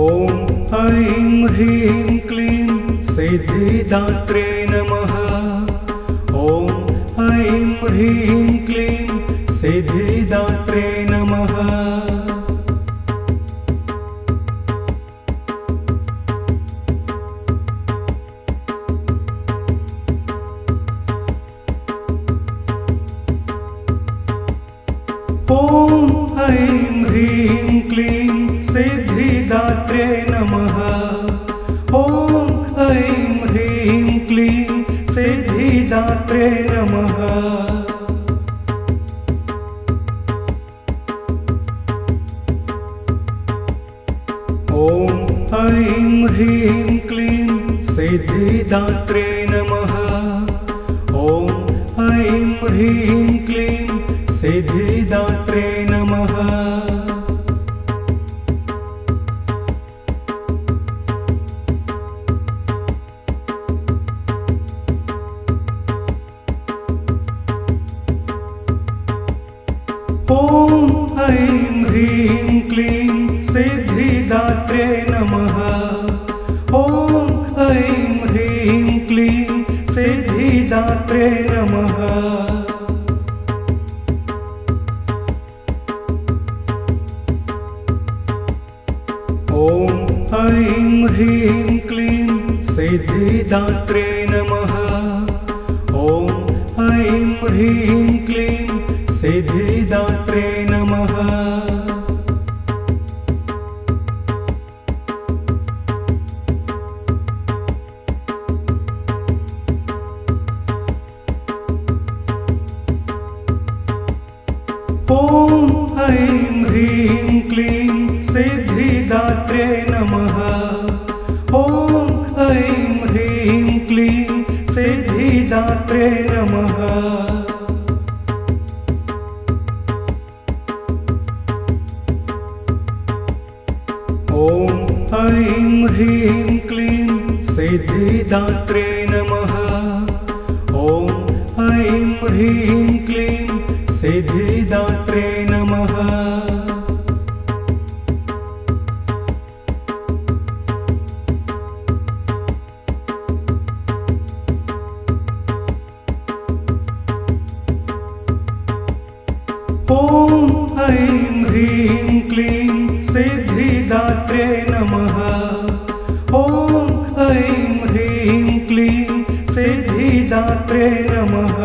ॐ ऐं ह्रीं क्लीं सिद्धिदात्रे नमः। ॐ ऐं ह्रीं क्लीं सिद्धिदात्रे नमः। ॐ ऐं ह्रीं क्लीं सिद्धिदात्रे नमः। ॐ ऐं ह्रीं क्लीं सिद्धिदात्रे नमः। ॐ ऐं ह्रीं क्लीं सिद्धिदात्रे नमः। ॐ ऐं ह्रीं क्लीं सिद्धिदात्रे नमः। ॐ ऐं ह्रीं क्लीं सिद्धिदात्रे नमः। ॐ ऐं ह्रीं क्लीं सिद्धिदात्रे नमः। ऐं ह्रीं क्लीं सिद्धिदात्रे नमः। ॐ ऐं ह्रीं क्लीं सिद्धिदात्रे नमः। ॐ ऐं ह्रीं क्लीं सिद्धिदात्रे नमः। ॐ ऐं ह्रीं क्लीं सिद्धिदात्रे नमः। ॐ ऐं ह्रीं क्लीं सिद्धिदात्रे नमः। ॐ ऐं ह्रीं क्लीं सिद्धिदात्रे नमः। ॐ ऐं ह्रीं क्लीं सिद्धिदात्रे नमः। ॐ ऐं ह्रीं क्लीं सिद्धिदात्रे नमः।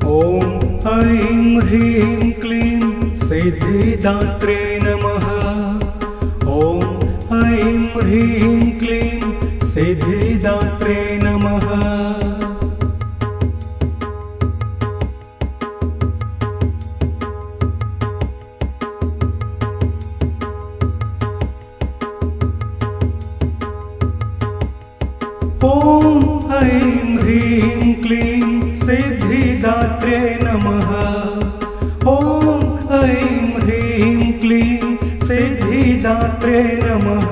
ॐ ऐं ह्रीं क्लीं सिद्धिदात्रे नमः। ॐ ऐं ह्रीं क्लीं सिद्धिदात्रे नमः। ॐ ऐं ह्रीं क्लीं सिद्धिदात्रे नमः। ॐ ऐं ह्रीं क्लीं सिद्धिदात्रे नमः।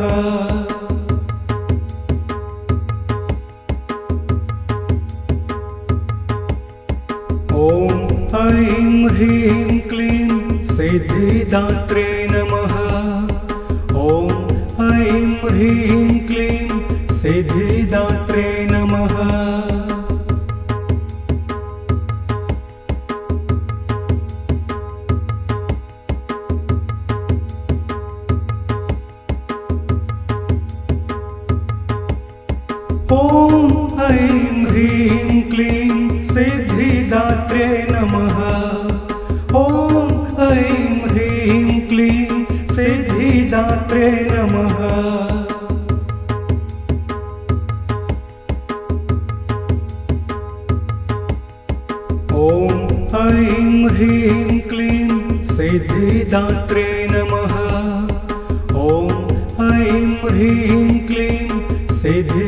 ॐ ऐं ह्रीं क्लीं सिद्धिदात्रे नमः। ॐ ऐं ह्रीं क्लीं सिद्धिदात्रे नमः। ॐ ऐं ह्रीं क्लीं सिद्धिदात्रे नमः। ॐ ऐं ह्रीं क्लीं सिद्धिदात्रे नमः। ॐ ऐं ह्रीं क्लीं सिद्धिदात्रे नमः। ॐ ऐं ह्रीं क्लीं सिद्धि